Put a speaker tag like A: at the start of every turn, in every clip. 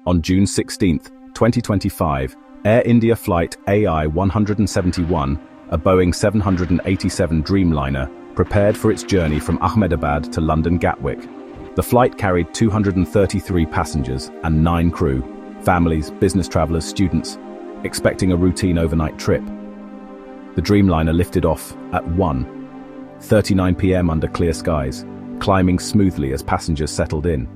A: On June 16, 2025, Air India Flight AI-171, a Boeing 787 Dreamliner, prepared for its journey from Ahmedabad to London Gatwick. The flight carried 233 passengers and 9 crew, families, business travelers, students, expecting a routine overnight trip. The Dreamliner lifted off at 1:39 p.m. under clear skies, climbing smoothly as passengers settled in.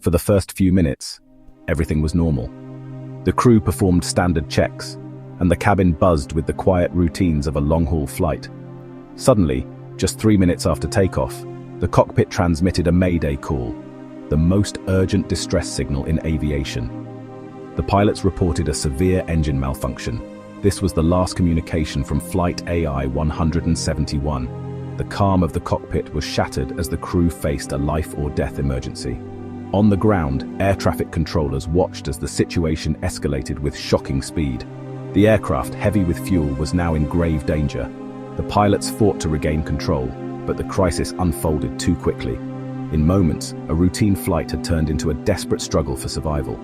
A: For the first few minutes, everything was normal. The crew performed standard checks, and the cabin buzzed with the quiet routines of a long-haul flight. Suddenly, just 3 minutes after takeoff, the cockpit transmitted a mayday call, the most urgent distress signal in aviation. The pilots reported a severe engine malfunction. This was the last communication from Flight AI-171. The calm of the cockpit was shattered as the crew faced a life-or-death emergency. On the ground, air traffic controllers watched as the situation escalated with shocking speed. The aircraft, heavy with fuel, was now in grave danger. The pilots fought to regain control, but the crisis unfolded too quickly. In moments, a routine flight had turned into a desperate struggle for survival.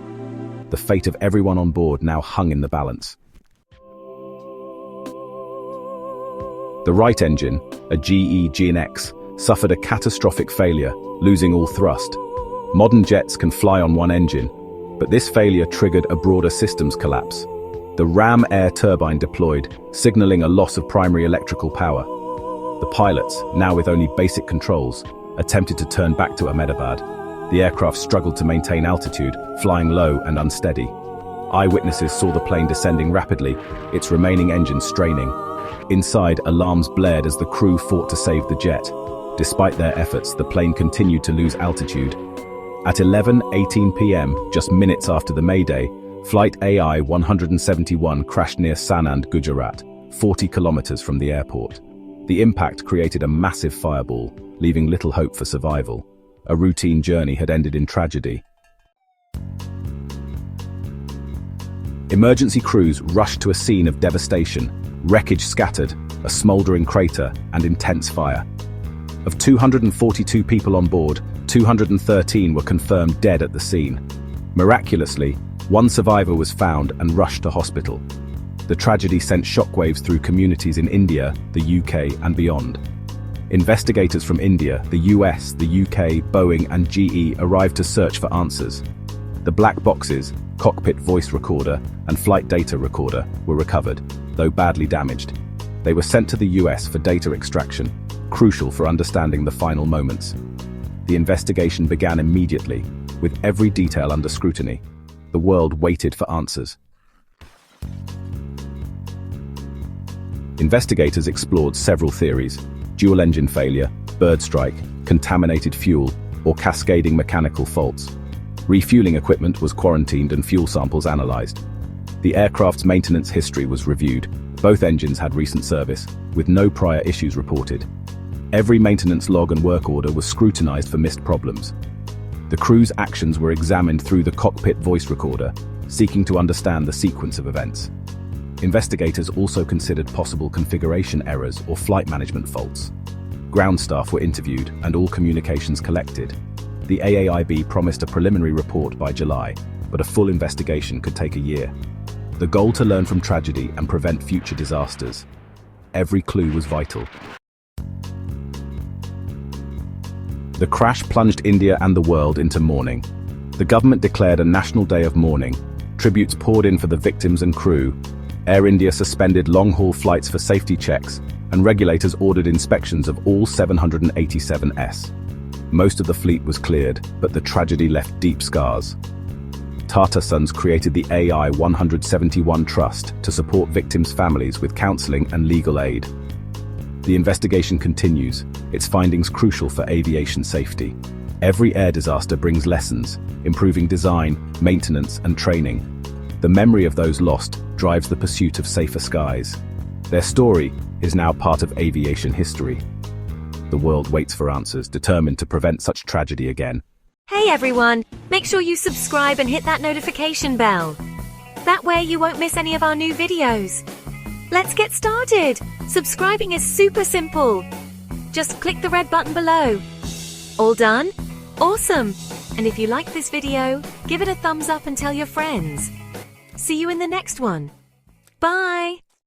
A: The fate of everyone on board now hung in the balance. The right engine, a GE GNX, suffered a catastrophic failure, losing all thrust. Modern jets can fly on one engine, but this failure triggered a broader systems collapse. The ram air turbine deployed, signaling a loss of primary electrical power. The pilots, now with only basic controls, attempted to turn back to Ahmedabad. The aircraft struggled to maintain altitude, flying low and unsteady. Eyewitnesses saw the plane descending rapidly, its remaining engines straining. Inside, alarms blared as the crew fought to save the jet. Despite their efforts, the plane continued to lose altitude. At 11:18 p.m., just minutes after the mayday, Flight AI-171 crashed near Sanand, Gujarat, 40 kilometers from the airport. The impact created a massive fireball, leaving little hope for survival. A routine journey had ended in tragedy. Emergency crews rushed to a scene of devastation, wreckage scattered, a smoldering crater, and intense fire. Of 242 people on board, 213 were confirmed dead at the scene. Miraculously, one survivor was found and rushed to hospital. The tragedy sent shockwaves through communities in India, the UK, and beyond. Investigators from India, the US, the UK, Boeing, and GE arrived to search for answers. The black boxes, cockpit voice recorder, and flight data recorder were recovered, though badly damaged. They were sent to the US for data extraction, crucial for understanding the final moments. The investigation began immediately, with every detail under scrutiny. The world waited for answers. Investigators explored several theories: dual engine failure, bird strike, contaminated fuel, or cascading mechanical faults. Refueling equipment was quarantined and fuel samples analyzed. The aircraft's maintenance history was reviewed. Both engines had recent service, with no prior issues reported. Every maintenance log and work order was scrutinized for missed problems. The crew's actions were examined through the cockpit voice recorder, seeking to understand the sequence of events. Investigators also considered possible configuration errors or flight management faults. Ground staff were interviewed and all communications collected. The AAIB promised a preliminary report by July, but a full investigation could take a year. The goal to learn from tragedy and prevent future disasters. Every clue was vital. The crash plunged India and the world into mourning. The government declared a national day of mourning. Tributes poured in for the victims and crew. Air India suspended long-haul flights for safety checks, and regulators ordered inspections of all 787s. Most of the fleet was cleared, but the tragedy left deep scars. Tata Sons created the AI-171 Trust to support victims' families with counseling and legal aid. The investigation continues, its findings crucial for aviation safety. Every air disaster brings lessons, improving design, maintenance, and training. The memory of those lost drives the pursuit of safer skies. Their story is now part of aviation history. The world waits for answers, determined to prevent such tragedy again.
B: Hey everyone, make sure you subscribe and hit that notification bell. That way you won't miss any of our new videos. Let's get started. Subscribing is super simple. Just click the red button below. All done? Awesome! And if you like this video, give it a thumbs up and tell your friends. See you in the next one. Bye!